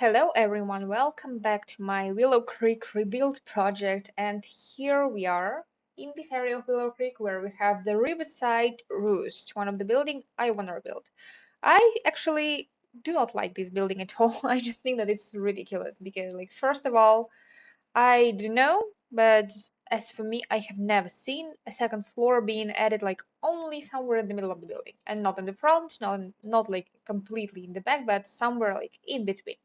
Hello everyone, welcome back to my Willow Creek rebuild project, and here we are in this area of Willow Creek where we have the Riverside Roost, one of the building I want to rebuild. I actually do not like this building at all. I just think that it's ridiculous because, like, first of all, I do know, but as for me, I have never seen a second floor being added like only somewhere in the middle of the building and not in the front, not like completely in the back, but somewhere like in between.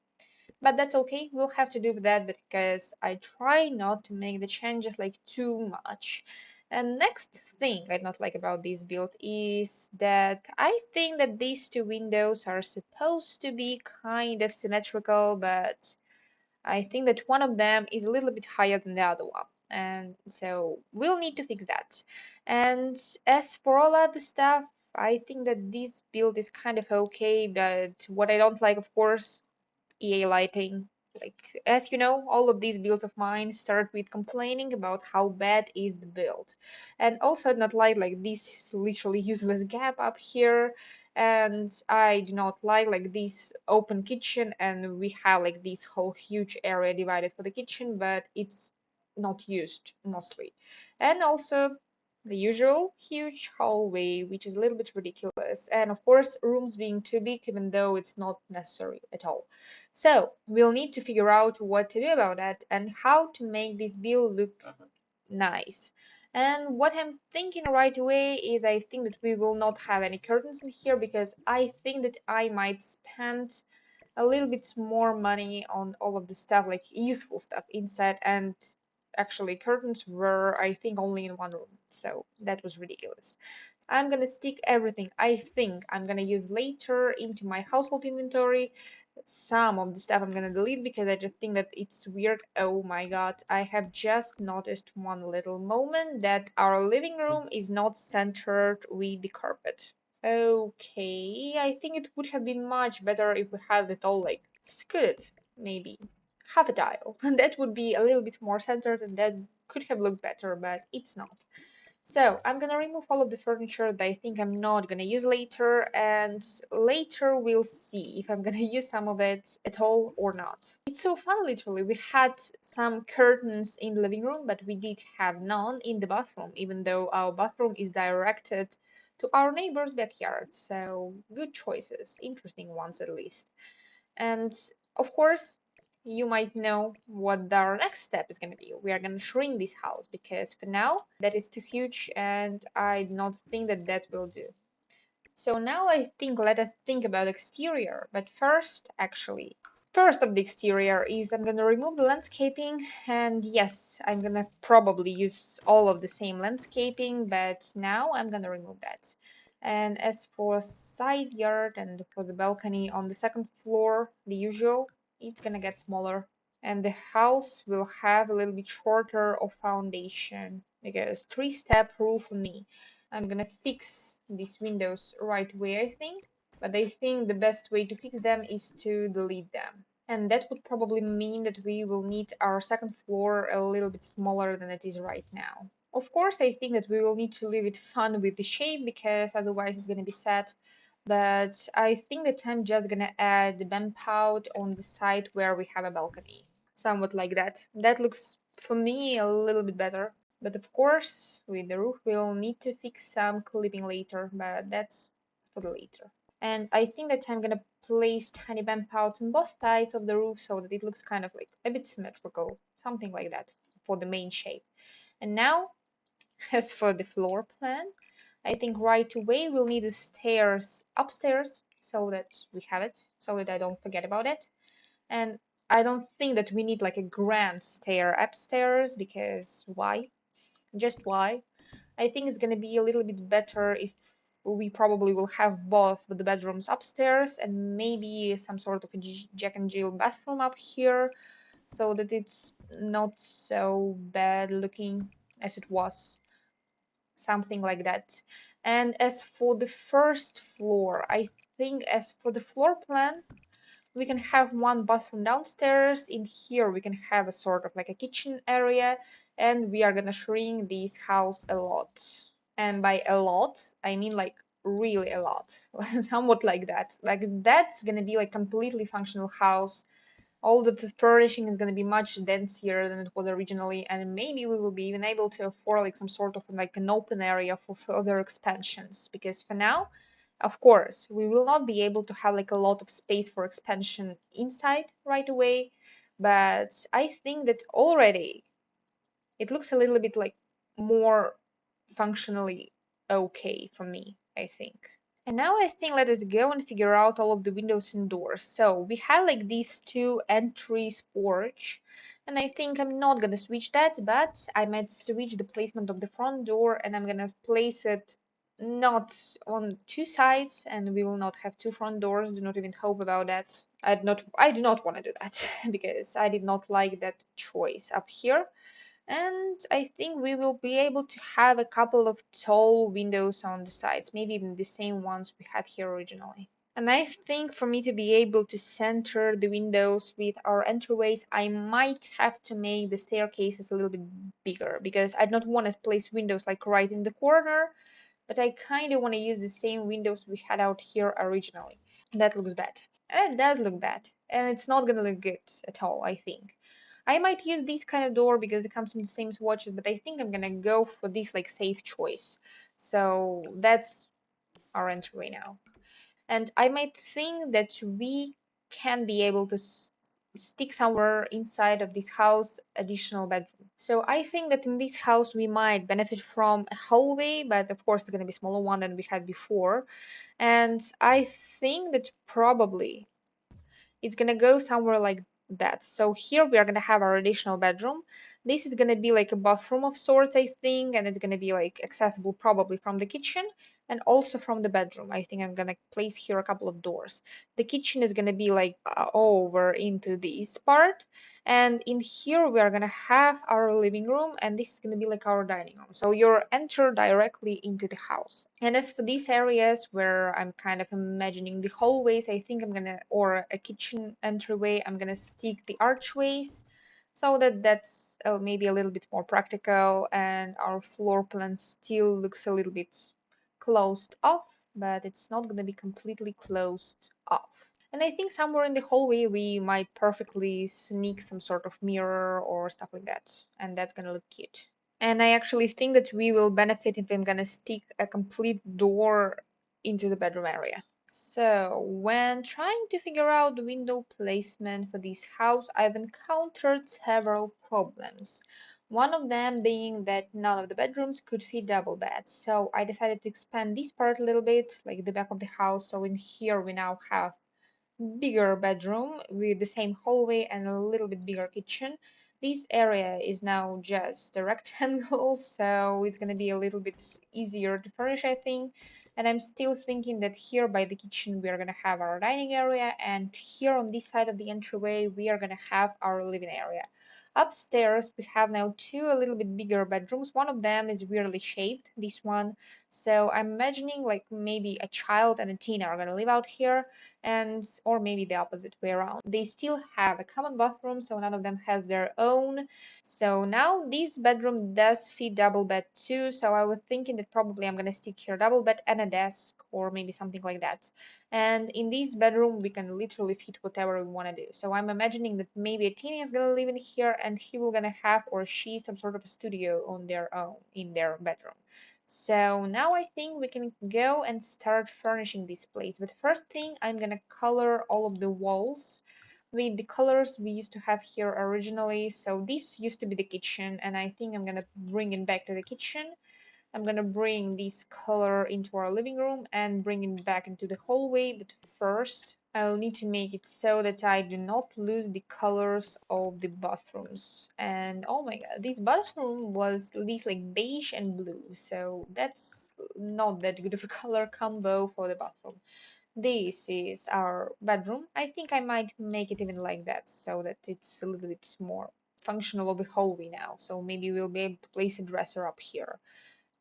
But that's okay, we'll have to do with that because I try not to make the changes like too much. And next thing I don't like about this build is that I think that these two windows are supposed to be kind of symmetrical, but I think that one of them is a little bit higher than the other one. And so we'll need to fix that. And as for all other stuff, I think that this build is kind of okay, but what I don't like, of course, EA lighting. Like, as you know, all of these builds of mine start with complaining about how bad is the build. And also not like this literally useless gap up here. And I do not like this open kitchen, and we have like this whole huge area divided for the kitchen, but it's not used mostly. And also the usual huge hallway, which is a little bit ridiculous. And of course, rooms being too big, even though it's not necessary at all. So we'll need to figure out what to do about that and how to make this build look nice. And what I'm thinking right away is I think that we will not have any curtains in here because I think that I might spend a little bit more money on all of the stuff, like useful stuff inside, and actually curtains were, I think, only in one room, so that was ridiculous. I'm gonna stick everything I think I'm gonna use later into my household inventory. Some of the stuff I'm gonna delete because I just think that it's weird. Oh my god, I have just noticed one little moment that our living room is not centered with the carpet. Okay, I think it would have been much better if we had it all like scooted, maybe half a tile. That would be a little bit more centered and that could have looked better, but it's not. So I'm gonna remove all of the furniture that I think I'm not gonna use later, and later we'll see if I'm gonna use some of it at all or not. It's so fun, literally. We had some curtains in the living room, but we did have none in the bathroom, even though our bathroom is directed to our neighbor's backyard. So good choices, interesting ones at least. And of course, you might know what our next step is going to be. We are going to shrink this house because for now that is too huge and I do not think that that will do. So now I think let us think about exterior, but first actually first of the exterior is I'm gonna remove the landscaping, and yes, I'm gonna probably use all of the same landscaping, but now I'm gonna remove that. And as for side yard and for the balcony on the second floor, the usual, it's gonna get smaller. And the house will have a little bit shorter of foundation because three-step rule for me. I'm gonna fix these windows right away, I think. But I think the best way to fix them is to delete them. And that would probably mean that we will need our second floor a little bit smaller than it is right now. Of course, I think that we will need to leave it fun with the shape because otherwise it's going to be sad. But I think that I'm just going to add the bump out on the side where we have a balcony. Somewhat like that. That looks, for me, a little bit better. But of course, with the roof, we'll need to fix some clipping later, but that's for the later. And I think that I'm gonna place tiny bump outs on both sides of the roof so that it looks kind of like a bit symmetrical, something like that for the main shape. And now, as for the floor plan, I think right away we'll need the stairs upstairs so that we have it, so that I don't forget about it. And I don't think that we need like a grand stair upstairs because why? Just why? I think it's gonna be a little bit better if we probably will have both the bedrooms upstairs and maybe some sort of a Jack and Jill bathroom up here so that it's not so bad looking as it was. Something like that. And as for the first floor, I think as for the floor plan, we can have one bathroom downstairs. In here we can have a sort of like a kitchen area, and we are gonna shrink this house a lot. And by a lot I mean like really a lot. Somewhat like that, like that's gonna be like completely functional house All the furnishing is going to be much denser than it was originally, and maybe we will be even able to afford like some sort of like an open area for further expansions, because for now, of course, we will not be able to have like a lot of space for expansion inside right away, but I think that already it looks a little bit like more functionally okay for me, I think. And now I think let us go and figure out all of the windows and doors. So we had like these two entries porch, and I think I'm not gonna switch that, but I might switch the placement of the front door, and I'm gonna place it not on two sides, and we will not have two front doors. Do not even hope about that. I do not want to do that because I did not like that choice up here. And I think we will be able to have a couple of tall windows on the sides, maybe even the same ones we had here originally. And I think for me to be able to center the windows with our entryways, I might have to make the staircases a little bit bigger, because I don't want to place windows like right in the corner, but I kind of want to use the same windows we had out here originally. That looks bad. It does look bad, and it's not gonna look good at all, I think. I might use this kind of door because it comes in the same swatches, but I think I'm gonna go for this like safe choice. So that's our entryway now. And I might think that we can be able to stick somewhere inside of this house additional bedroom. So I think that in this house we might benefit from a hallway, but of course it's gonna be a smaller one than we had before. And I think that probably it's gonna go somewhere like that. So here we are gonna have our additional bedroom. This is gonna be like a bathroom of sorts, I think, and it's gonna be like accessible probably from the kitchen and also from the bedroom. I think I'm gonna place here a couple of doors. The kitchen is gonna be like over into this part, and in here we are gonna have our living room, and this is gonna be like our dining room. So you're enter directly into the house. And as for these areas where I'm kind of imagining the hallways, I think I'm gonna, or a kitchen entryway, I'm gonna stick the archways so that that's maybe a little bit more practical, and our floor plan still looks a little bit closed off, but it's not gonna be completely closed off. And I think somewhere in the hallway we might perfectly sneak some sort of mirror or stuff like that, and that's gonna look cute. And I actually think that we will benefit if I'm gonna stick a complete door into the bedroom area. So when trying to figure out the window placement for this house, I've encountered several problems. One of them being that none of the bedrooms could fit double beds. So I decided to expand this part a little bit, like the back of the house. So in here we now have bigger bedroom with the same hallway and a little bit bigger kitchen. This area is now just a rectangle, so it's gonna be a little bit easier to furnish, I think. And I'm still thinking that here by the kitchen we are gonna have our dining area, and here on this side of the entryway we are gonna have our living area. Upstairs we have now two a little bit bigger bedrooms. One of them is weirdly shaped, this one. So I'm imagining like maybe a child and a teen are gonna live out here, and or maybe the opposite way around. They still have a common bathroom, so none of them has their own. So now this bedroom does fit double bed too, so I was thinking that probably I'm gonna stick here double bed and a desk or maybe something like that. And in this bedroom we can literally fit whatever we want to do. So I'm imagining that maybe a teen is gonna live in here and he will gonna have, or she, some sort of a studio on their own in their bedroom. So now I think we can go and start furnishing this place. But first thing, I'm gonna color all of the walls with the colors we used to have here originally. So this used to be the kitchen, and I think I'm gonna bring it back to the kitchen. I'm gonna bring this color into our living room and bring it back into the hallway. But first, I'll need to make it so that I do not lose the colors of the bathrooms. And oh my god, this bathroom was at least like beige and blue, so that's not that good of a color combo for the bathroom. This is our bedroom. I think I might make it even like that so that it's a little bit more functional of a hallway now. So maybe we'll be able to place a dresser up here.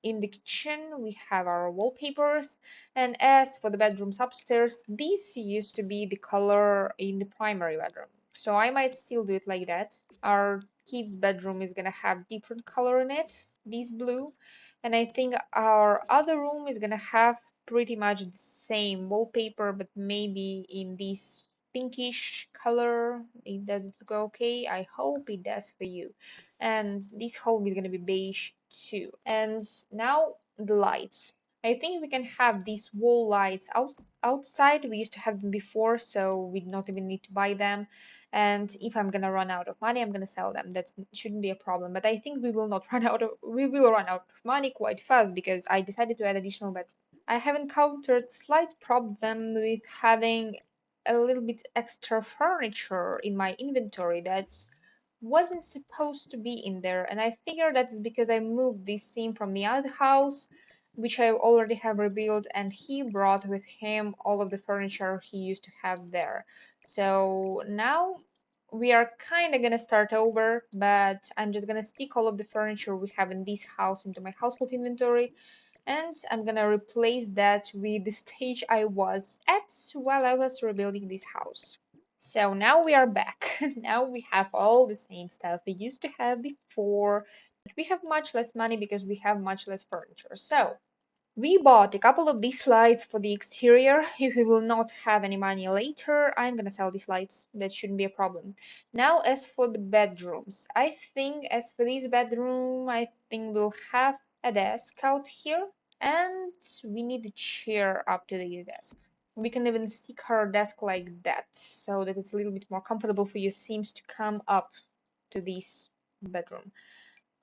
In the kitchen, we have our wallpapers, and as for the bedrooms upstairs, this used to be the color in the primary bedroom. So I might still do it like that. Our kids' bedroom is gonna have different color in it, this blue, and I think our other room is gonna have pretty much the same wallpaper, but maybe in this pinkish color. Does it look okay? I hope it does for you. And this home is gonna be beige too. And now the lights. I think we can have these wall lights outside. We used to have them before, so we don't even need to buy them. And if I'm gonna run out of money, I'm gonna sell them. That shouldn't be a problem. But I think we will not we will run out of money quite fast because I decided to add additional bedrooms. I have encountered slight problem with having a little bit extra furniture in my inventory that wasn't supposed to be in there, and I figured that's because I moved this scene from the other house, which I already have rebuilt, and he brought with him all of the furniture he used to have there. So now we are kind of gonna start over, but I'm just gonna stick all of the furniture we have in this house into my household inventory, and I'm gonna replace that with the stage I was at while I was rebuilding this house. So now we are back. Now we have all the same stuff we used to have before, but we have much less money because we have much less furniture. So we bought a couple of these lights for the exterior. If we will not have any money later, I'm gonna sell these lights. That shouldn't be a problem. Now, as for the bedrooms, I think as for this bedroom, I think we'll have a desk out here, and we need a chair up to the desk. We can even stick our desk like that, so that it's a little bit more comfortable for your seams to come up to this bedroom.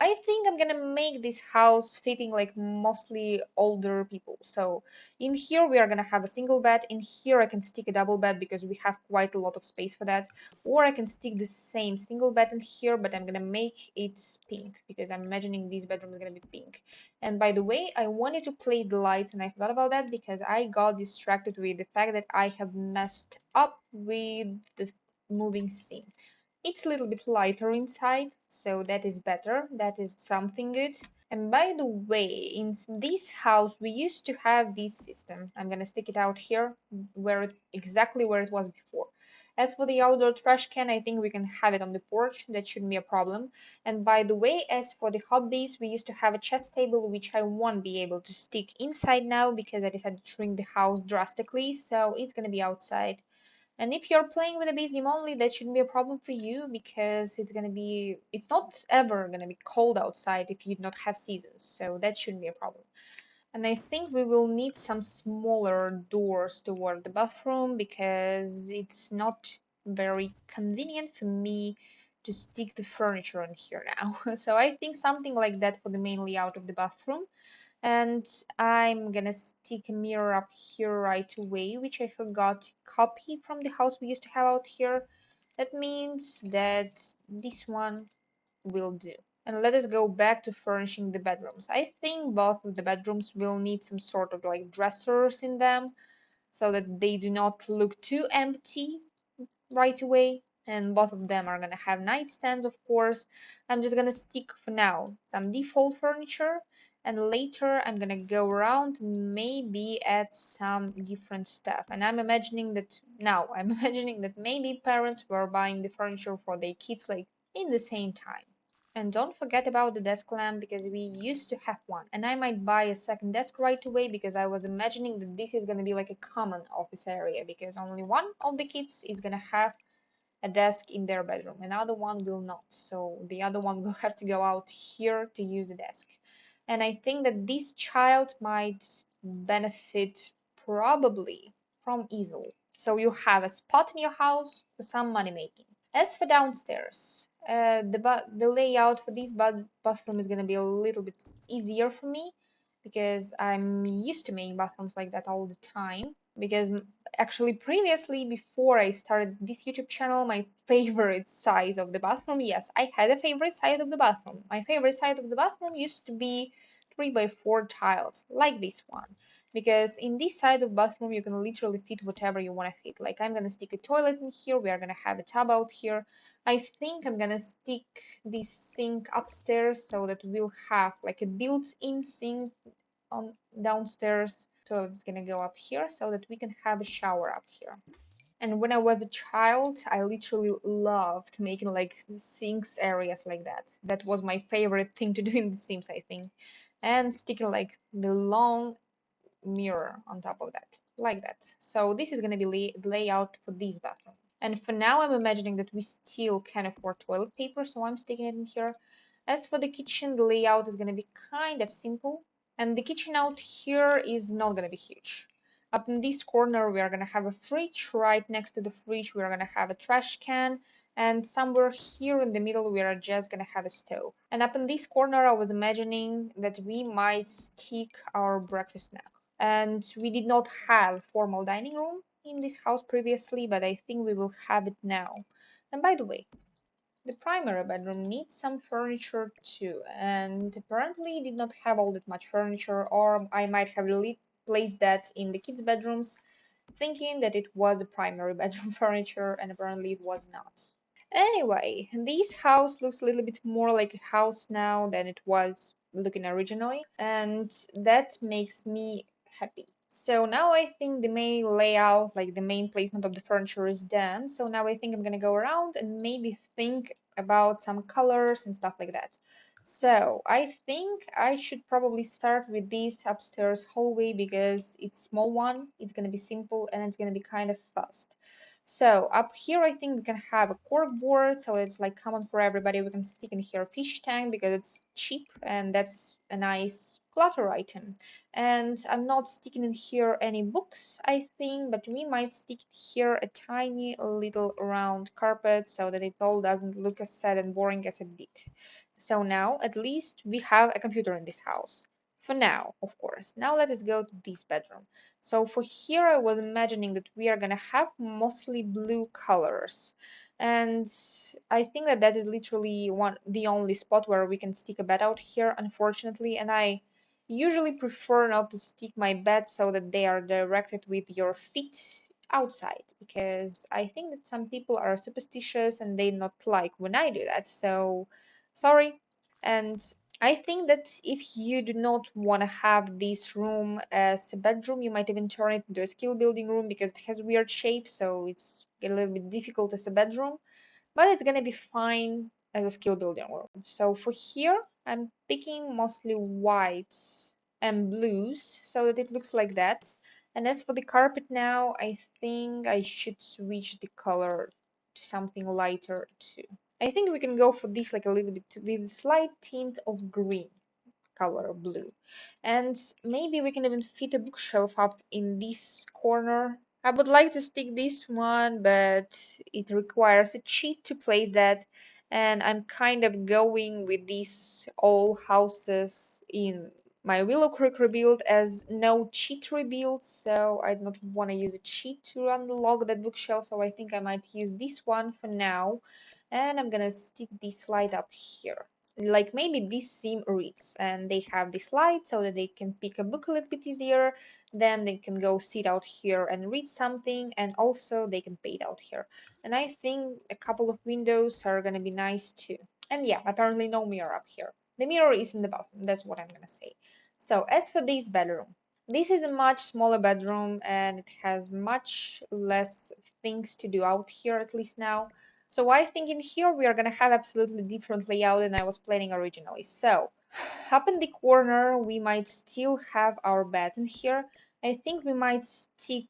I think I'm gonna make this house fitting like mostly older people. So in here we are gonna have a single bed. In here I can stick a double bed because we have quite a lot of space for that. Or I can stick the same single bed in here, but I'm gonna make it pink because I'm imagining this bedroom is gonna be pink. And by the way, I wanted to play the lights and I forgot about that because I got distracted with the fact that I have messed up with the moving scene. It's a little bit lighter inside, so that is better. That is something good. And by the way, in this house, we used to have this system. I'm gonna stick it out here, exactly where it was before. As for the outdoor trash can, I think we can have it on the porch. That shouldn't be a problem. And by the way, as for the hobbies, we used to have a chess table, which I won't be able to stick inside now because I decided to shrink the house drastically. So it's gonna be outside. And if you're playing with a base game only, that shouldn't be a problem for you because it's not ever gonna be cold outside if you do not have seasons, so that shouldn't be a problem. And I think we will need some smaller doors toward the bathroom because it's not very convenient for me to stick the furniture on here now. So I think something like that for the main layout of the bathroom. And I'm gonna stick a mirror up here right away, which I forgot to copy from the house we used to have out here. That means that this one will do. And let us go back to furnishing the bedrooms. I think both of the bedrooms will need some sort of like dressers in them so that they do not look too empty right away. And both of them are gonna have nightstands, of course. I'm just gonna stick for now some default furniture, and later I'm gonna go around and maybe add some different stuff. And I'm imagining that I'm imagining that maybe parents were buying the furniture for their kids like in the same time. And don't forget about the desk lamp because we used to have one. And I might buy a second desk right away because I was imagining that this is going to be like a common office area because only one of the kids is going to have a desk in their bedroom. Another one will not. So the other one will have to go out here to use the desk. And I think that this child might benefit probably from easel. So you have a spot in your house for some money making. As for downstairs, the layout for this bathroom is going to be a little bit easier for me because I'm used to making bathrooms like that all the time. Because actually, previously, before I started this YouTube channel, my favorite size of the bathroom, yes, I had a favorite size of the bathroom. My favorite size of the bathroom used to be 3 by 4 tiles, like this one because in this side of bathroom you can literally fit whatever you want to fit. Like I'm gonna stick a toilet in here, we are gonna have a tub out here. I think I'm gonna stick this sink upstairs so that we'll have like a built-in sink on downstairs. Toilet is gonna go up here so that we can have a shower up here. And when I was a child, I literally loved making like sinks areas like that. That was my favorite thing to do in The Sims, I think. And sticking like the long mirror on top of that, like that. So this is going to be the layout for this bathroom. And for now, I'm imagining that we still can afford toilet paper, so I'm sticking it in here. As for the kitchen, the layout is going to be kind of simple. And the kitchen out here is not going to be huge. Up in this corner, we are going to have a fridge. Right next to the fridge, we are going to have a trash can. And somewhere here in the middle, we are just going to have a stove. And up in this corner, I was imagining that we might stick our breakfast snack. And we did not have formal dining room in this house previously, but I think we will have it now. And by the way, the primary bedroom needs some furniture too, and apparently did not have all that much furniture, or I might have really placed that in the kids' bedrooms, thinking that it was a primary bedroom furniture, and apparently it was not. Anyway, this house looks a little bit more like a house now than it was looking originally, and that makes me happy. So now I think the main layout, like the main placement of the furniture is done. So now I think I'm gonna go around and maybe think about some colors and stuff like that. So I think I should probably start with this upstairs hallway because it's small one, it's gonna be simple and it's gonna be kind of fast. So up here, I think we can have a cork board, so it's like common for everybody. We can stick in here a fish tank because it's cheap and that's a nice clutter item. And I'm not sticking in here any books, I think, but we might stick here a tiny little round carpet so that it all doesn't look as sad and boring as it did. So now at least we have a computer in this house. For now, of course. Now let us go to this bedroom. So for here, I was imagining that we are gonna have mostly blue colors. And I think that that is literally the only spot where we can stick a bed out here, unfortunately. And I usually prefer not to stick my bed so that they are directed with your feet outside because I think that some people are superstitious and they not like when I do that. So sorry. And I think that if you do not want to have this room as a bedroom, you might even turn it into a skill building room because it has weird shape, so it's a little bit difficult as a bedroom, but it's gonna be fine as a skill building room. So for here, I'm picking mostly whites and blues so that it looks like that. And as for the carpet now, I think I should switch the color to something lighter too. I think we can go for this like a little bit with a slight tint of green color blue. And maybe we can even fit a bookshelf up in this corner. I would like to stick this one, but it requires a cheat to place that. And I'm kind of going with these all houses in my Willow Creek rebuild as no cheat rebuild, so I don't want to use a cheat to unlock that bookshelf, so I think I might use this one for now. And I'm gonna stick this light up here, like maybe this seam reads and they have this light so that they can pick a book a little bit easier, then they can go sit out here and read something, and also they can paint out here. And I think a couple of windows are gonna be nice too. And yeah, apparently no mirror up here. The mirror is in the bathroom, that's what I'm gonna say. So as for this bedroom, this is a much smaller bedroom and it has much less things to do out here, at least now. So I think in here we are gonna have absolutely different layout than I was planning originally. So up in the corner we might still have our bed in here. I think we might stick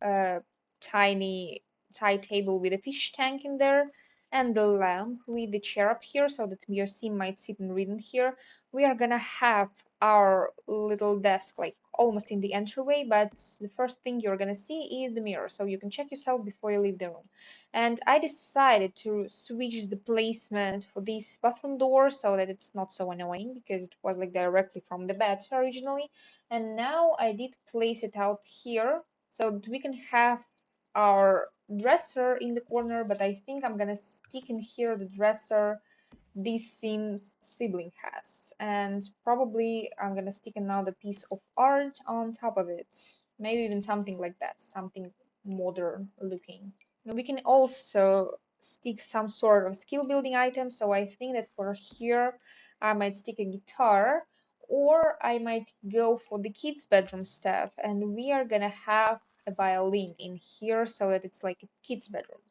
a tiny side table with a fish tank in there and the lamp with the chair up here so that Mirsi might sit and read in here. We are gonna have our little desk like almost in the entryway, but the first thing you're gonna see is the mirror, so you can check yourself before you leave the room. And I decided to switch the placement for this bathroom door so that it's not so annoying because it was like directly from the bed originally. And now I did place it out here so that we can have our dresser in the corner, but I think I'm gonna stick in here the dresser this seam's sibling has, and probably I'm gonna stick another piece of art on top of it, maybe even something like that, something modern looking. And we can also stick some sort of skill building item, so I think that for here I might stick a guitar, or I might go for the kids bedroom stuff and we are gonna have a violin in here so that it's like a kids bedroom,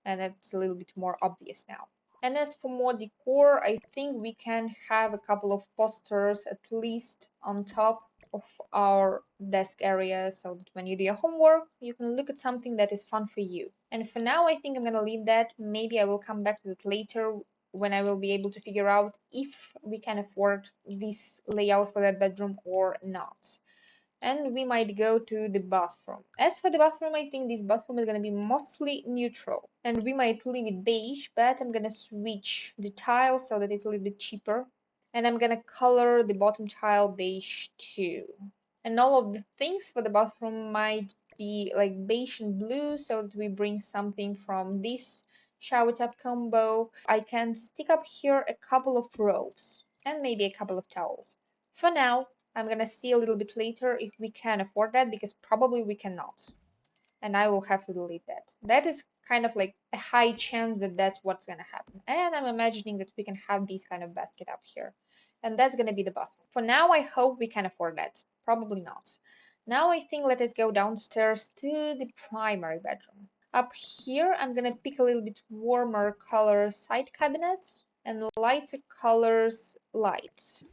and it's a little bit more obvious now. And as for more decor, I think we can have a couple of posters at least on top of our desk area so that when you do your homework, you can look at something that is fun for you. And for now, I think I'm gonna leave that. Maybe I will come back to it later when I will be able to figure out if we can afford this layout for that bedroom or not. And we might go to the bathroom. As for the bathroom, I think this bathroom is going to be mostly neutral, and we might leave it beige, but I'm going to switch the tile so that it's a little bit cheaper, and I'm going to color the bottom tile beige too. And all of the things for the bathroom might be like beige and blue, so that we bring something from this shower tub combo. I can stick up here a couple of ropes and maybe a couple of towels. For now, I'm gonna see a little bit later if we can afford that, because probably we cannot. And I will have to delete that. That is kind of like a high chance that that's what's gonna happen. And I'm imagining that we can have these kind of basket up here. And that's gonna be the bathroom. For now, I hope we can afford that. Probably not. Now I think let us go downstairs to the primary bedroom. Up here, I'm gonna pick a little bit warmer color side cabinets and lighter colors lights.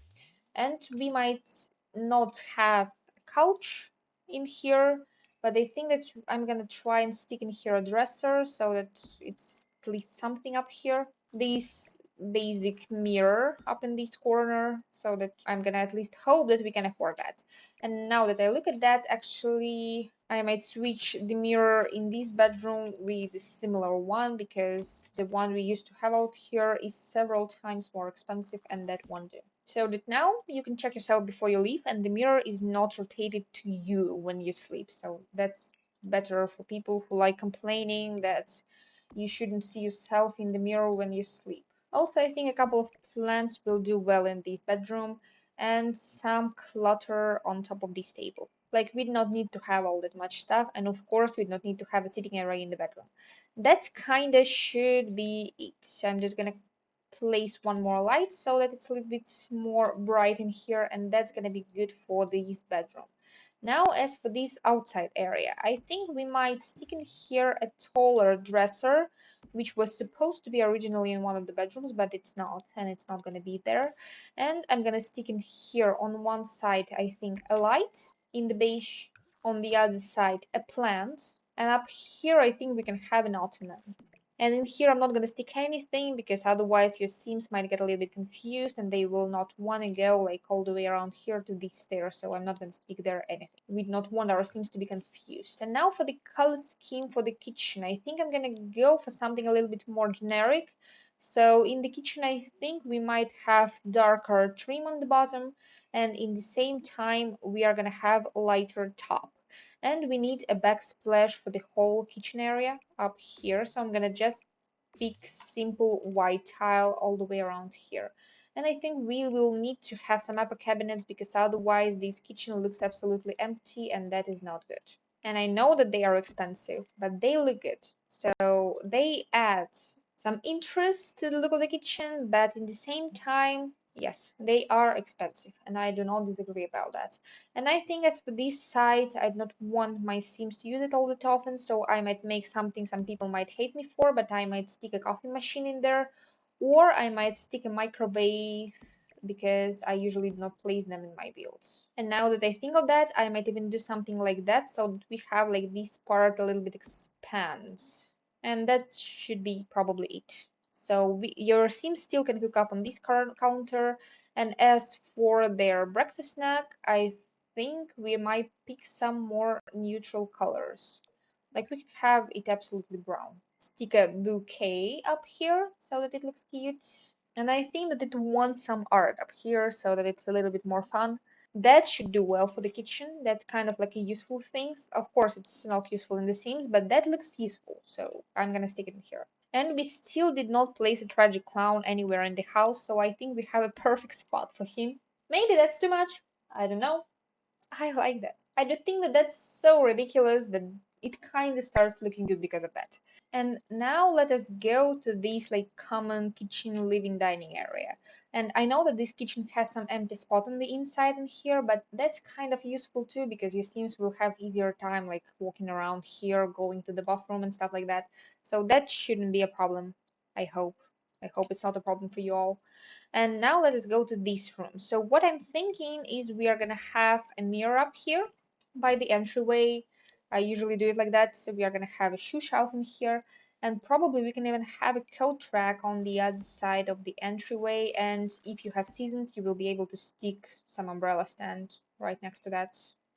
And we might not have a couch in here, but I think that I'm gonna try and stick in here a dresser so that it's at least something up here. This basic mirror up in this corner, so that I'm gonna at least hope that we can afford that. And now that I look at that, actually I might switch the mirror in this bedroom with a similar one, because the one we used to have out here is several times more expensive, and that won't do. So that now you can check yourself before you leave, and the mirror is not rotated to you when you sleep. So that's better for people who like complaining that you shouldn't see yourself in the mirror when you sleep. Also, I think a couple of plants will do well in this bedroom, and some clutter on top of this table. Like, we do not need to have all that much stuff, and of course we do not need to have a sitting area in the bedroom. That kinda should be it. I'm just gonna place one more light so that it's a little bit more bright in here, and that's gonna be good for this bedroom. Now, as for this outside area, I think we might stick in here a taller dresser, which was supposed to be originally in one of the bedrooms, but it's not, and it's not gonna be there. And I'm gonna stick in here on one side, I think, a light in the beige, on the other side a plant, and up here I think we can have an ottoman. And in here, I'm not going to stick anything, because otherwise your Sims might get a little bit confused and they will not want to go like all the way around here to these stairs. So I'm not going to stick there anything. We do not want our Sims to be confused. And now for the color scheme for the kitchen, I think I'm going to go for something a little bit more generic. So in the kitchen, I think we might have darker trim on the bottom, and in the same time, we are going to have lighter top. And we need a backsplash for the whole kitchen area up here, so I'm gonna just pick simple white tile all the way around here. And I think we will need to have some upper cabinets, because otherwise this kitchen looks absolutely empty, and that is not good. And I know that they are expensive, but they look good, so they add some interest to the look of the kitchen, but in the same time, yes, they are expensive, and I do not disagree about that. And I think as for this side, I do not want my Sims to use it all that often, so I might make something some people might hate me for, but I might stick a coffee machine in there, or I might stick a microwave, because I usually do not place them in my builds. And now that I think of that, I might even do something like that, so that we have like this part a little bit expands. And that should be probably it. So your Sims still can cook up on this counter. And as for their breakfast snack, I think we might pick some more neutral colors. Like, we could have it absolutely brown. Stick a bouquet up here so that it looks cute. And I think that it wants some art up here so that it's a little bit more fun. That should do well for the kitchen. That's kind of like a useful thing. Of course, it's not useful in the Sims, but that looks useful. So I'm gonna stick it in here. And we still did not place a tragic clown anywhere in the house, so I think we have a perfect spot for him. Maybe that's too much. I don't know. I like that. I do think that that's so ridiculous that it kind of starts looking good because of that. And now let us go to this like common kitchen, living, dining area. And I know that this kitchen has some empty spot on the inside in here, but that's kind of useful too, because your Sims will have easier time like walking around here, going to the bathroom and stuff like that. So that shouldn't be a problem, I hope. I hope it's not a problem for you all. And now let us go to this room. So what I'm thinking is we are gonna have a mirror up here by the entryway, I usually do it like that. So we are gonna have a shoe shelf in here, and probably we can even have a coat rack on the other side of the entryway. And if you have seasons, you will be able to stick some umbrella stand right next to that.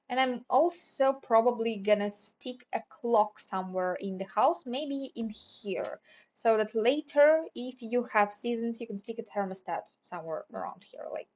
And I'm also probably gonna stick a clock somewhere in the house, maybe in here, so that later, if you have seasons, you can stick a thermostat somewhere around here. Like,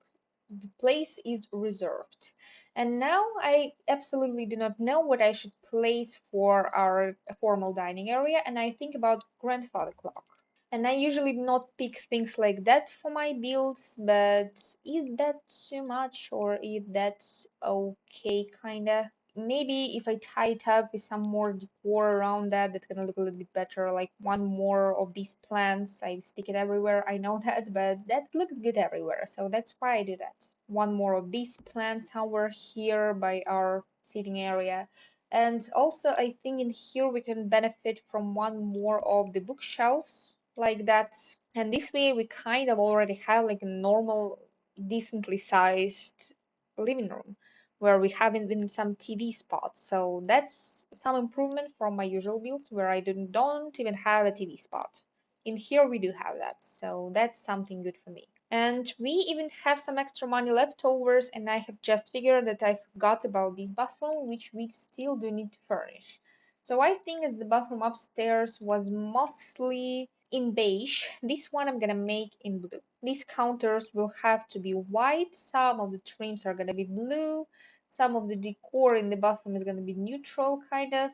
the place is reserved. And now I absolutely do not know what I should place for our formal dining area, and I think about grandfather clock. And I usually do not pick things like that for my builds, but is that too much or is that okay, kinda? Maybe if I tie it up with some more decor around that, that's gonna look a little bit better. Like one more of these plants, I stick it everywhere, I know that, but that looks good everywhere, so that's why I do that. One more of these plants somewhere here by our seating area. And also, I think in here we can benefit from one more of the bookshelves like that. And this way we kind of already have like a normal, decently sized living room where we have even some TV spots. So that's some improvement from my usual builds where I don't even have a TV spot. In here we do have that, so that's something good for me. And we even have some extra money leftovers, and I have just figured that I forgot about this bathroom, which we still do need to furnish. So I think as the bathroom upstairs was mostly in beige, this one I'm gonna make in blue. These counters will have to be white, some of the trims are gonna be blue, some of the decor in the bathroom is gonna be neutral kind of,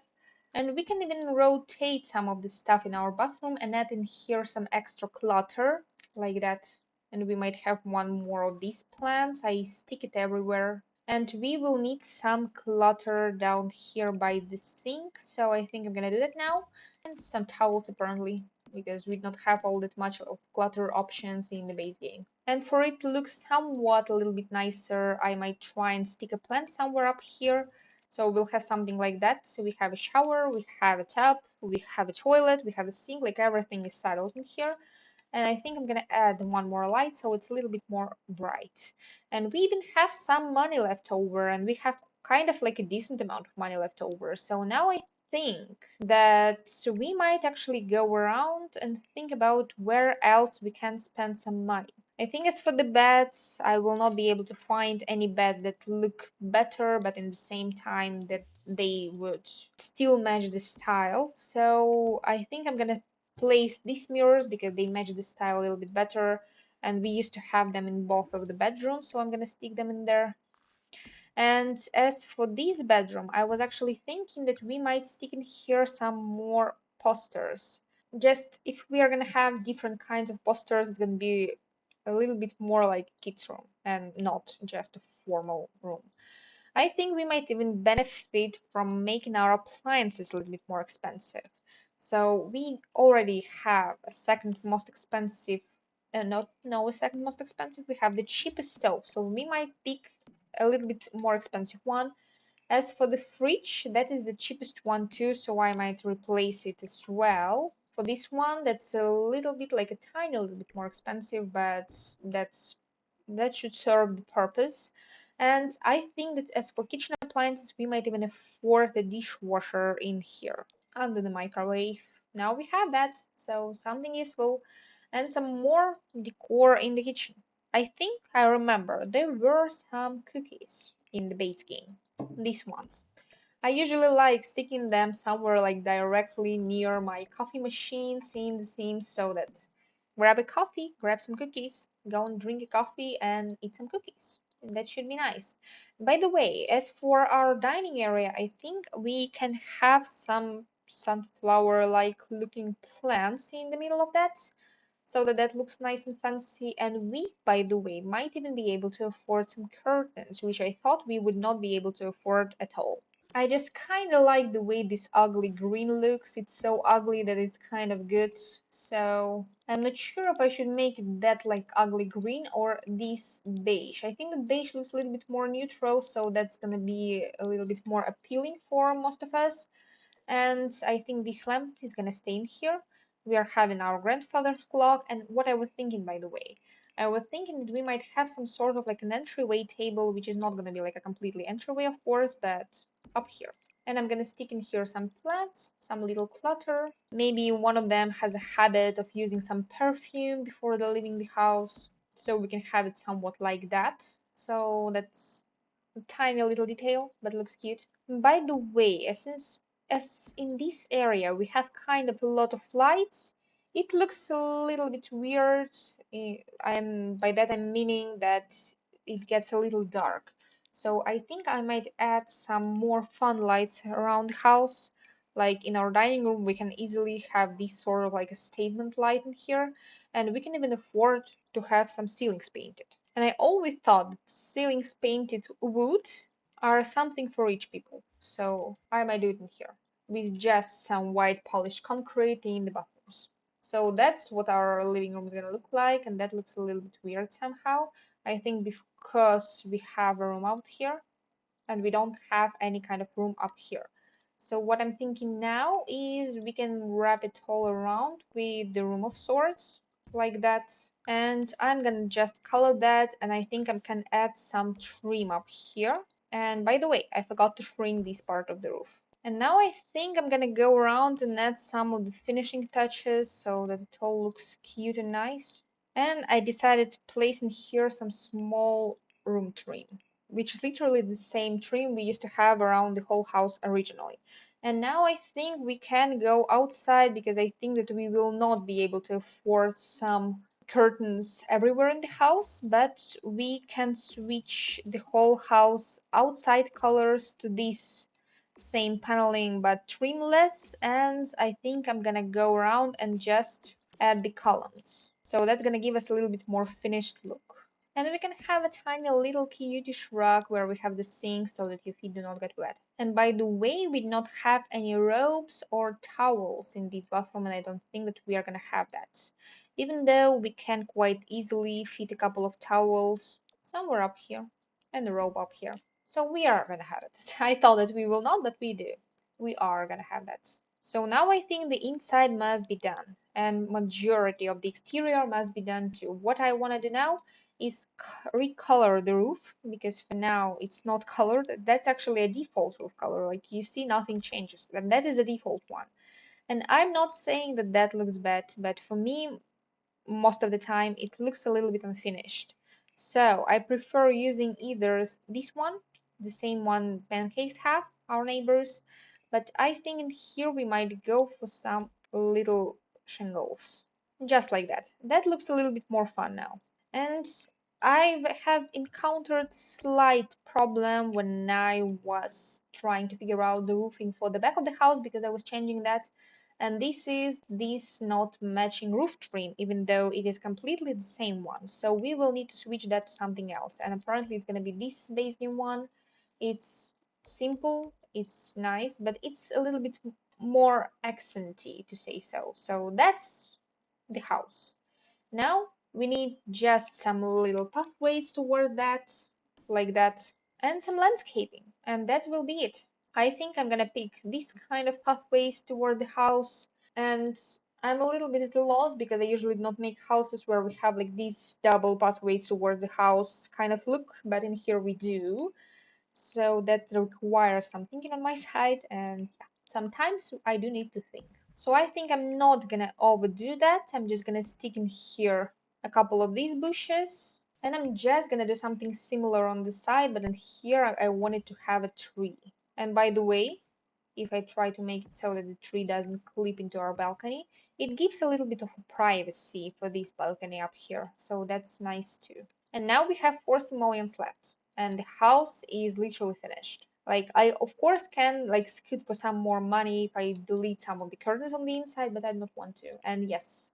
and we can even rotate some of the stuff in our bathroom and add in here some extra clutter like that. And we might have one more of these plants. I stick it everywhere. And we will need some clutter down here by the sink, so I think I'm gonna do that now. And some towels apparently, because we don't have all that much of clutter options in the base game. And for it to look somewhat a little bit nicer, I might try and stick a plant somewhere up here. So we'll have something like that. So we have a shower, we have a tub, we have a toilet, we have a sink, like everything is settled in here. And I think I'm gonna add one more light so it's a little bit more bright. And we even have some money left over, and we have kind of like a decent amount of money left over. So now I think that we might actually go around and think about where else we can spend some money. I think as for the beds, I will not be able to find any bed that look better, but in the same time that they would still match the style. So I think I'm gonna place these mirrors because they match the style a little bit better, and we used to have them in both of the bedrooms, so I'm gonna stick them in there. And as for this bedroom, I was actually thinking that we might stick in here some more posters. Just if we are gonna have different kinds of posters, it's gonna be a little bit more like kids room and not just a formal room. I think we might even benefit from making our appliances a little bit more expensive. So we already have a second most expensive, not no, a second most expensive. We have the cheapest stove, so we might pick a little bit more expensive one. As for the fridge, that is the cheapest one too, so I might replace it as well. For this one, that's a little bit like a tiny little bit more expensive, but that should serve the purpose. And I think that as for kitchen appliances, we might even afford a dishwasher in here under the microwave. Now we have that, so something useful and some more decor in the kitchen. I think I remember there were some cookies in the base game. These ones. I usually like sticking them somewhere like directly near my coffee machine, seeing the Sims, so that grab a coffee, grab some cookies, go and drink a coffee and eat some cookies. And that should be nice. By the way, as for our dining area, I think we can have some sunflower-like looking plants in the middle of that, so that that looks nice and fancy. And we, by the way, might even be able to afford some curtains, which I thought we would not be able to afford at all. I just kind of like the way this ugly green looks. It's so ugly that it's kind of good. So I'm not sure if I should make that like ugly green or this beige. I think the beige looks a little bit more neutral, so that's gonna be a little bit more appealing for most of us. And I think this lamp is gonna stay in here. We are having our grandfather's clock, and what I was thinking, by the way, I was thinking that we might have some sort of like an entryway table, which is not gonna be like a completely entryway, of course, but up here. And I'm gonna stick in here some plants, some little clutter. Maybe one of them has a habit of using some perfume before they're leaving the house, so we can have it somewhat like that. So that's a tiny little detail, but looks cute. By the way, as in this area we have kind of a lot of lights, it looks a little bit weird. By that I'm meaning that it gets a little dark. So I think I might add some more fun lights around the house. Like in our dining room, we can easily have this sort of like a statement light in here, and we can even afford to have some ceilings painted. And I always thought that ceilings painted wood are something for rich people, so I might do it in here with just some white polished concrete in the bathrooms. So that's what our living room is gonna look like, and that looks a little bit weird somehow. I think because we have a room out here and we don't have any kind of room up here. So what I'm thinking now is we can wrap it all around with the room of sorts, like that. And I'm gonna just color that, and I think I can add some trim up here. And by the way, I forgot to shrink this part of the roof. And now I think I'm gonna go around and add some of the finishing touches so that it all looks cute and nice. And I decided to place in here some small room trim, which is literally the same trim we used to have around the whole house originally. And now I think we can go outside because I think that we will not be able to afford some curtains everywhere in the house, but we can switch the whole house outside colors to this same paneling but trimless, and I think I'm gonna go around and just add the columns. So that's gonna give us a little bit more finished look. And we can have a tiny little cutish rug where we have the sink so that your feet do not get wet. And by the way, we do not have any robes or towels in this bathroom, and I don't think that we are gonna have that. Even though we can quite easily fit a couple of towels somewhere up here and a robe up here. So we are gonna have it. I thought that we will not, but we do. We are gonna have that. So now I think the inside must be done, and majority of the exterior must be done too. What I want to do now is recolor the roof, because for now it's not colored. That's actually a default roof color. Like you see, nothing changes, and that is the default one. And I'm not saying that that looks bad, but for me, most of the time it looks a little bit unfinished. So I prefer using either this one, the same one Pancakes have, our neighbors, but I think in here we might go for some little shingles. Just like that. That looks a little bit more fun now. And I have encountered slight problem when I was trying to figure out the roofing for the back of the house because I was changing that, and this is this not matching roof trim, even though it is completely the same one. So we will need to switch that to something else, and apparently it's going to be this basegame one. It's simple, it's nice, but it's a little bit more accenty, to say so. So that's the house. Now we need just some little pathways toward that, like that, and some landscaping, and that will be it. I think I'm gonna pick this kind of pathways toward the house, and I'm a little bit at a loss because I usually do not make houses where we have like these double pathways towards the house kind of look, but in here we do. So that requires some thinking on my side, and yeah, sometimes I do need to think. So I think I'm not gonna overdo that. I'm just gonna stick in here a couple of these bushes, and I'm just gonna do something similar on the side, but then here I wanted to have a tree. And by the way, if I try to make it so that the tree doesn't clip into our balcony, it gives a little bit of privacy for this balcony up here, so that's nice too. And now we have 4 simoleons left, and the house is literally finished. Like, I of course can like scoot for some more money if I delete some of the curtains on the inside, but I don't want to. And yes,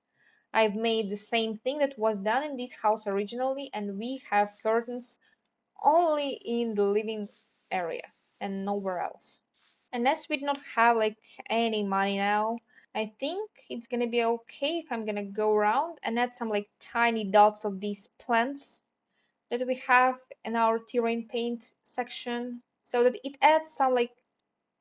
I've made the same thing that was done in this house originally, and we have curtains only in the living area and nowhere else. And as we don't have like any money now, I think it's gonna be okay if I'm gonna go around and add some like tiny dots of these plants that we have in our terrain paint section, so that it adds some like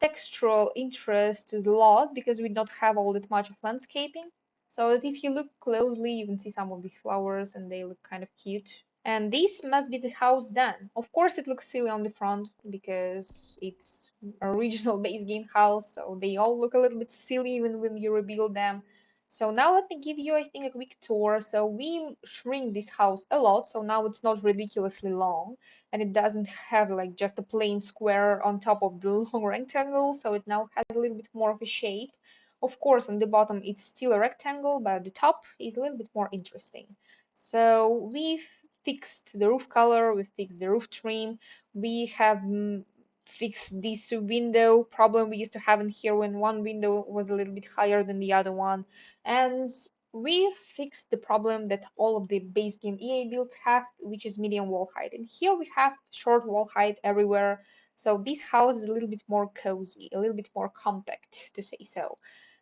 textural interest to the lot, because we don't have all that much of landscaping. So that if you look closely, you can see some of these flowers and they look kind of cute. And this must be the house done. Of course, it looks silly on the front because it's a original base game house, so they all look a little bit silly even when you rebuild them. So now let me give you, I think, a quick tour. So we shrink this house a lot, so now it's not ridiculously long, and it doesn't have like just a plain square on top of the long rectangle, so it now has a little bit more of a shape. Of course, on the bottom it's still a rectangle, but the top is a little bit more interesting. So we fixed the roof color, we fixed the roof trim, we have fixed this window problem we used to have in here when one window was a little bit higher than the other one, and we fixed the problem that all of the base game EA builds have, which is medium wall height. And here we have short wall height everywhere, so this house is a little bit more cozy, a little bit more compact, to say so.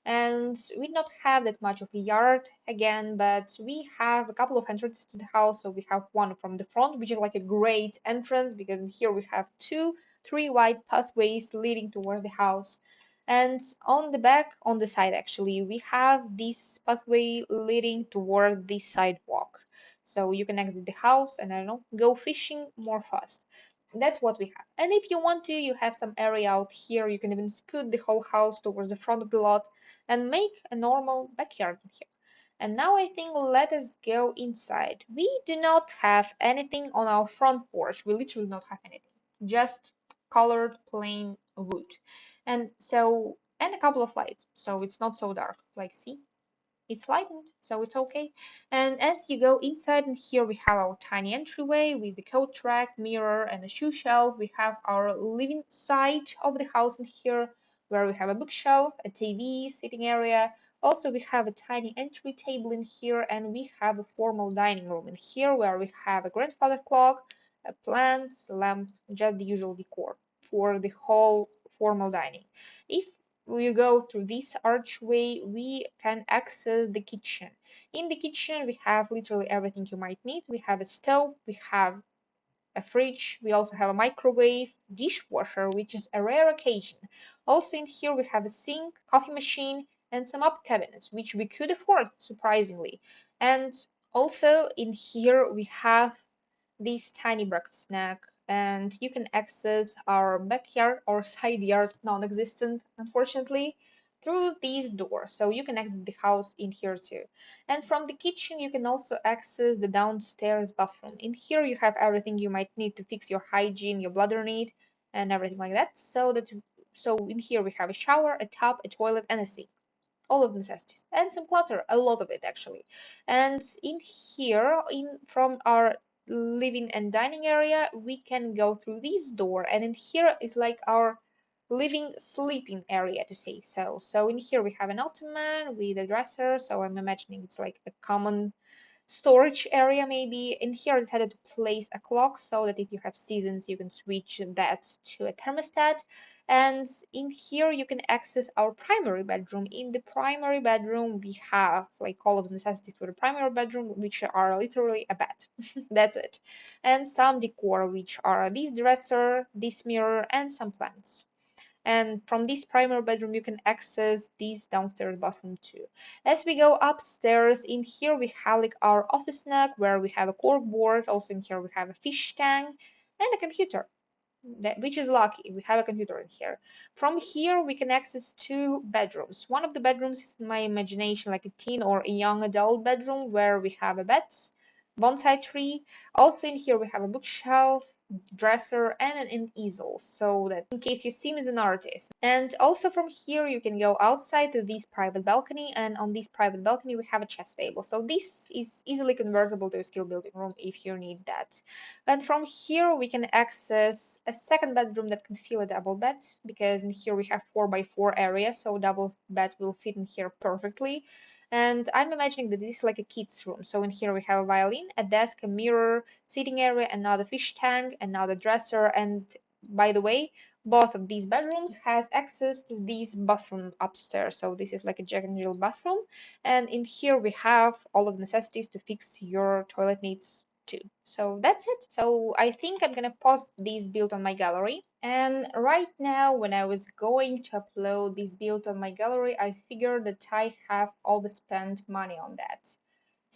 And we don't have that much of a yard again, but we have a couple of entrances to the house. So we have one from the front, which is like a great entrance because in here we have three wide pathways leading towards the house. And on the back, on the side actually, we have this pathway leading toward this sidewalk. So you can exit the house and, I don't know, go fishing more fast. That's what we have. And if you want to, you have some area out here. You can even scoot the whole house towards the front of the lot and make a normal backyard in here. And now I think let us go inside. We do not have anything on our front porch. We literally don't have anything. Just colored plain wood. And so, and a couple of lights. So it's not so dark. Like, see? It's lightened, so it's okay. And as you go inside, and here we have our tiny entryway with the coat rack, mirror, and a shoe shelf. We have our living side of the house in here, where we have a bookshelf, a TV, sitting area. Also, we have a tiny entry table in here, and we have a formal dining room in here, where we have a grandfather clock, a plant, a lamp, just the usual decor for the whole formal dining. If we go through this archway, we can access the kitchen. In the kitchen, we have literally everything you might need. We have a stove, we have a fridge, we also have a microwave, dishwasher, which is a rare occasion. Also in here, we have a sink, coffee machine, and some up cabinets, which we could afford, surprisingly. And also in here, we have this tiny breakfast snack, and you can access our backyard or side yard, non-existent unfortunately, through these doors. So you can exit the house in here too. And from the kitchen you can also access the downstairs bathroom. In here you have everything you might need to fix your hygiene, your bladder need, and everything like that. So in here we have a shower, a tub, a toilet, and a sink, all of necessities, and some clutter, a lot of it actually. And in here, in from our living and dining area, we can go through this door, and in here is like our living sleeping area, to say so. So in here we have an ottoman with a dresser, so I'm imagining it's like a common storage area maybe. In here I decided to place a clock so that if you have seasons you can switch that to a thermostat. And in here you can access our primary bedroom. In the primary bedroom we have like all of the necessities for the primary bedroom, which are literally a bed. That's it. And some decor, which are this dresser, this mirror, and some plants. And from this primary bedroom you can access this downstairs bathroom too. As we go upstairs, in here we have like our office snack where we have a cork board. Also in here we have a fish tank and a computer, which is lucky. We have a computer in here. From here we can access two bedrooms. One of the bedrooms is in my imagination like a teen or a young adult bedroom where we have a bed, bonsai tree. Also in here we have a bookshelf, dresser, and an easel, so that in case you see me as an artist. And also from here you can go outside to this private balcony, and on this private balcony we have a chess table. So this is easily convertible to a skill building room if you need that. And from here we can access a second bedroom that can fill a double bed, because in here we have 4x4 area, so double bed will fit in here perfectly. And I'm imagining that this is like a kid's room. So in here we have a violin, a desk, a mirror, sitting area, another fish tank, another dresser, and by the way, both of these bedrooms has access to this bathroom upstairs. So this is like a Jack and Jill bathroom. And in here we have all of the necessities to fix your toilet needs too. So that's it. So I think I'm gonna pause this build on my gallery. And right now, when I was going to upload this build on my gallery, I figured that I have overspent money on that.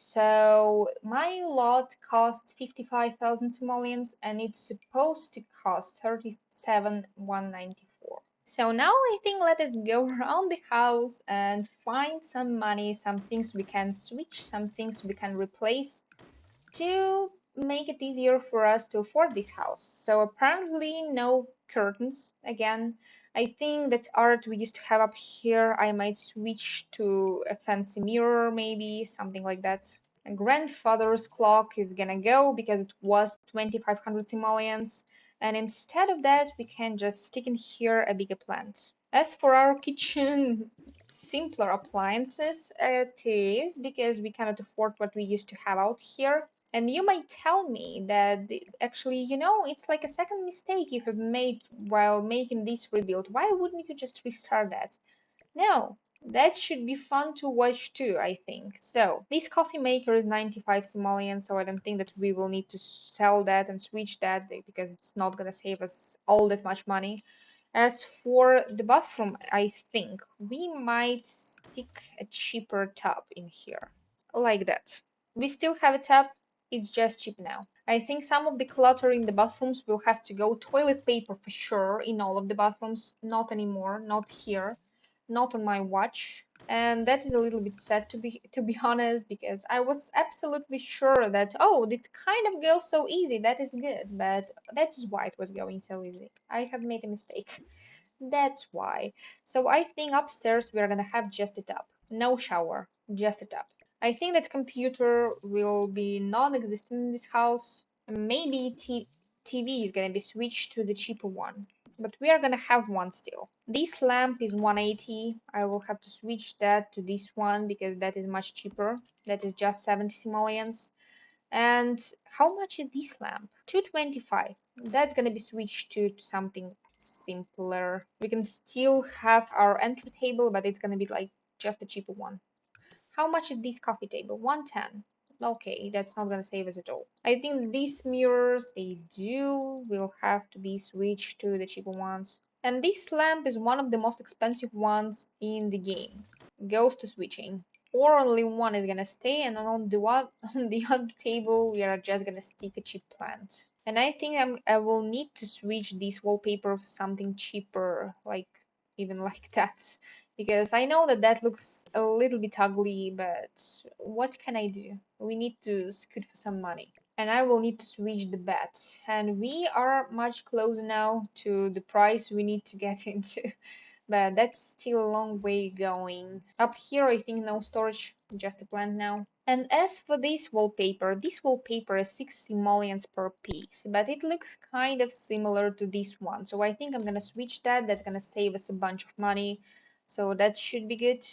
So my lot costs 55,000 simoleons and it's supposed to cost 37,194. So now I think let us go around the house and find some money, some things we can switch, some things we can replace to make it easier for us to afford this house. So apparently no curtains again. I think that art we used to have up here, I might switch to a fancy mirror maybe, something like that. A grandfather's clock is gonna go because it was 2500 simoleons, and instead of that we can just stick in here a bigger plant. As for our kitchen, simpler appliances it is because we cannot afford what we used to have out here. And you might tell me that actually, it's like a second mistake you have made while making this rebuild. Why wouldn't you just restart that? No, that should be fun to watch too, I think. So, this coffee maker is 95 simoleons, so I don't think that we will need to sell that and switch that because it's not gonna save us all that much money. As for the bathroom, I think we might stick a cheaper tub in here, like that. We still have a tub, it's just cheap now. I think some of the clutter in the bathrooms will have to go. Toilet paper for sure in all of the bathrooms, not anymore, not here, not on my watch. And that is a little bit sad to be honest, because I was absolutely sure that it kind of goes so easy, that is good, but that is why it was going so easy. I have made a mistake. That's why. So I think upstairs we're gonna have just a tub. No shower, just a tub. I think that computer will be non-existent in this house. Maybe TV is gonna be switched to the cheaper one. But we are gonna have one still. This lamp is 180. I will have to switch that to this one because that is much cheaper. That is just 70 simoleons. And how much is this lamp? 225. That's gonna be switched to something simpler. We can still have our entry table, but it's gonna be like just a cheaper one. How much is this coffee table? 110. Okay, that's not gonna save us at all. I think these mirrors, will have to be switched to the cheaper ones. And this lamp is one of the most expensive ones in the game. Goes to switching. Or only one is gonna stay, and on the one on the other table we are just gonna stick a cheap plant. And I think I will need to switch this wallpaper for something cheaper, like even like that, because I know that that looks a little bit ugly, but what can I do? We need to scoot for some money. And I will need to switch the bed. And we are much closer now to the price we need to get into. But that's still a long way going. Up here, I think no storage, just a plant now. And as for this wallpaper is 6 simoleons per piece, but it looks kind of similar to this one. So I think I'm gonna switch that. That's gonna save us a bunch of money. So that should be good.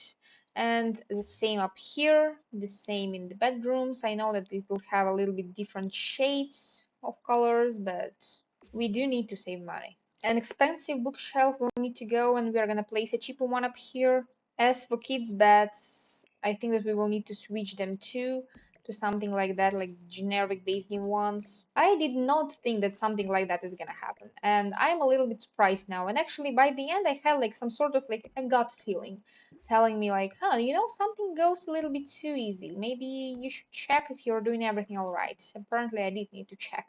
And the same up here, the same in the bedrooms. I know that it will have a little bit different shades of colors, but we do need to save money. An expensive bookshelf will need to go, and we are gonna place a cheaper one up here. As for kids' beds, I think that we will need to switch them too to something like that, like generic base game ones. I did not think that something like that is gonna happen, and I'm a little bit surprised now. And actually, by the end, I had like some sort of like a gut feeling telling me like, something goes a little bit too easy. Maybe you should check if you're doing everything all right. Apparently, I did need to check.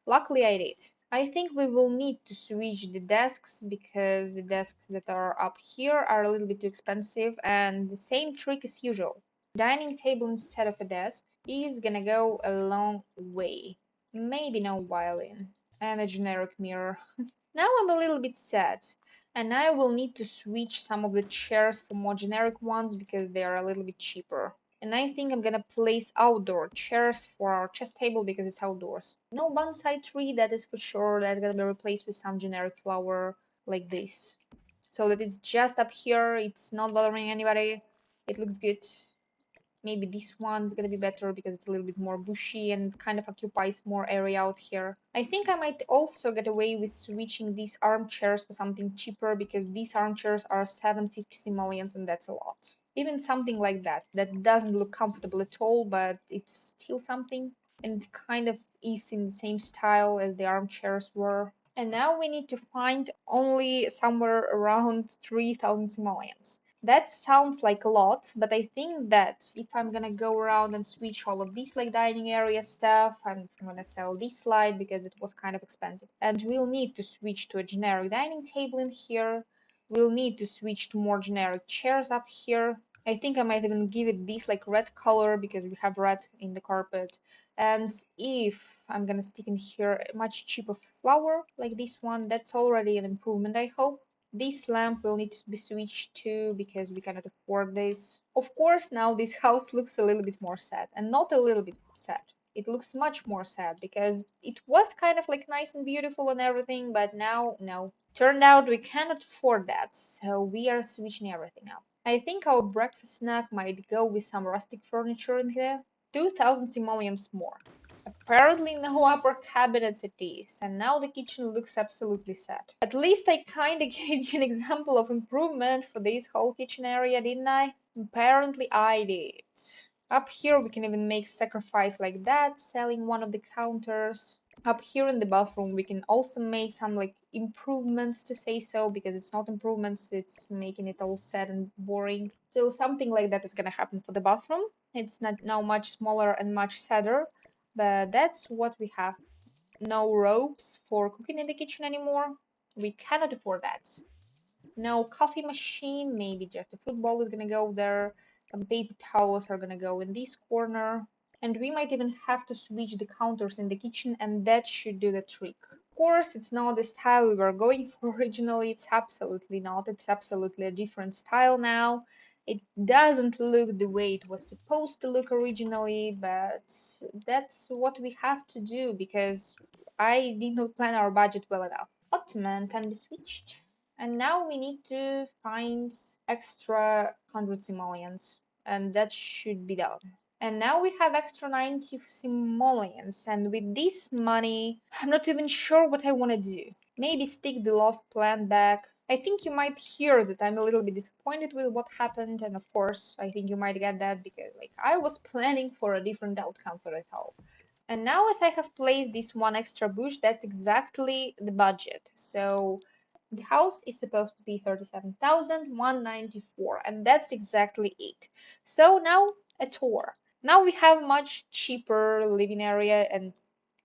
Luckily, I did. I think we will need to switch the desks because the desks that are up here are a little bit too expensive, and the same trick as usual. Dining table instead of a desk is gonna go a long way. Maybe no violin and a generic mirror. Now I'm a little bit sad, and I will need to switch some of the chairs for more generic ones because they are a little bit cheaper. And I think I'm gonna place outdoor chairs for our chess table because it's outdoors. No bonsai tree, that is for sure. That's gonna be replaced with some generic flower like this. So that it's just up here, it's not bothering anybody. It looks good. Maybe this one's gonna be better because it's a little bit more bushy and kind of occupies more area out here. I think I might also get away with switching these armchairs for something cheaper because these armchairs are 750 simoleons and that's a lot. Even something like that, that doesn't look comfortable at all, but it's still something and kind of is in the same style as the armchairs were. And now we need to find only somewhere around 3000 simoleons. That sounds like a lot, but I think that if I'm gonna go around and switch all of these like dining area stuff, I'm gonna sell this slide because it was kind of expensive. And we'll need to switch to a generic dining table in here. We'll need to switch to more generic chairs up here. I think I might even give it this like red color because we have red in the carpet. And if I'm gonna stick in here a much cheaper flower like this one, that's already an improvement, I hope. This lamp will need to be switched to because we cannot afford this. Of course, now this house looks a little bit more sad, and not a little bit sad. It looks much more sad because it was kind of like nice and beautiful and everything, but now, no. Turned out we cannot afford that, so we are switching everything out. I think our breakfast snack might go with some rustic furniture in here. 2,000 simoleons more. Apparently no upper cabinets it is, and now the kitchen looks absolutely sad. At least I kinda gave you an example of improvement for this whole kitchen area, didn't I? Apparently I did. Up here we can even make sacrifice like that, selling one of the counters. Up here in the bathroom we can also make some like improvements, to say so, because it's not improvements, it's making it all sad and boring. So something like that is gonna happen for the bathroom. It's not now much smaller and much sadder, but that's what we have. No ropes for cooking in the kitchen anymore. We cannot afford that. No coffee machine, maybe just a football is gonna go there. Some paper towels are gonna go in this corner. And we might even have to switch the counters in the kitchen, and that should do the trick. Of course, it's not the style we were going for originally. It's absolutely not. It's absolutely a different style now. It doesn't look the way it was supposed to look originally, but that's what we have to do because I did not plan our budget well enough. Ottoman can be switched. And now we need to find extra 100 simoleons, and that should be done. And now we have extra 90 simoleons, and with this money, I'm not even sure what I want to do. Maybe stick the lost plant back. I think you might hear that I'm a little bit disappointed with what happened, and of course, I think you might get that because like I was planning for a different outcome for it all. And now as I have placed this one extra bush, that's exactly the budget. So the house is supposed to be 37,194, and that's exactly it. So now a tour. Now we have much cheaper living area and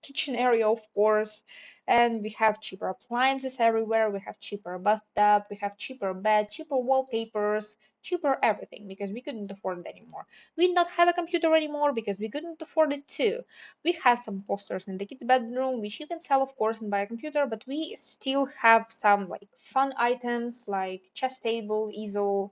kitchen area, of course, and we have cheaper appliances everywhere. We have cheaper bathtub, we have cheaper bed, cheaper wallpapers, cheaper everything because we couldn't afford it anymore. We did not have a computer anymore because we couldn't afford it too. We have some posters in the kids' bedroom, which you can sell, of course, and buy a computer, but we still have some like fun items like chess table, easel,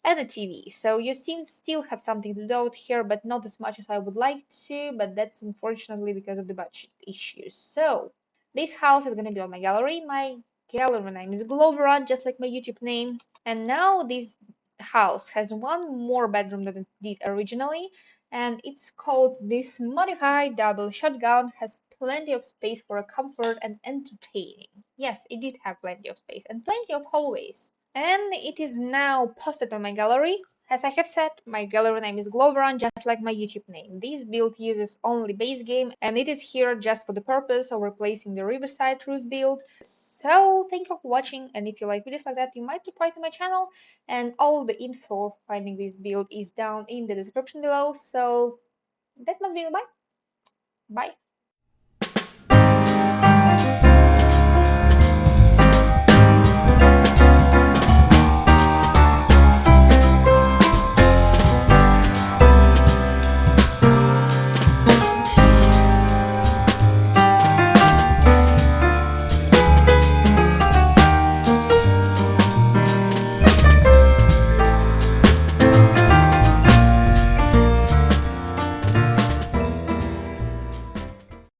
and a TV. So you still have something to do out here, but not as much as I would like to, but that's unfortunately because of the budget issues. So this house is gonna be on my gallery. My gallery name is gloverunt, just like my YouTube name. And now this house has one more bedroom than it did originally, and it's called this modified double shotgun. Has plenty of space for comfort and entertaining. Yes, it did have plenty of space and plenty of hallways. And it is now posted on my gallery. As I have said, my gallery name is gloverunt, just like my YouTube name. This build uses only base game, and it is here just for the purpose of replacing the Riverside Roost build. So thank you for watching, and if you like videos like that, you might subscribe to my channel, and all the info for finding this build is down in the description below. So that must be goodbye. Bye.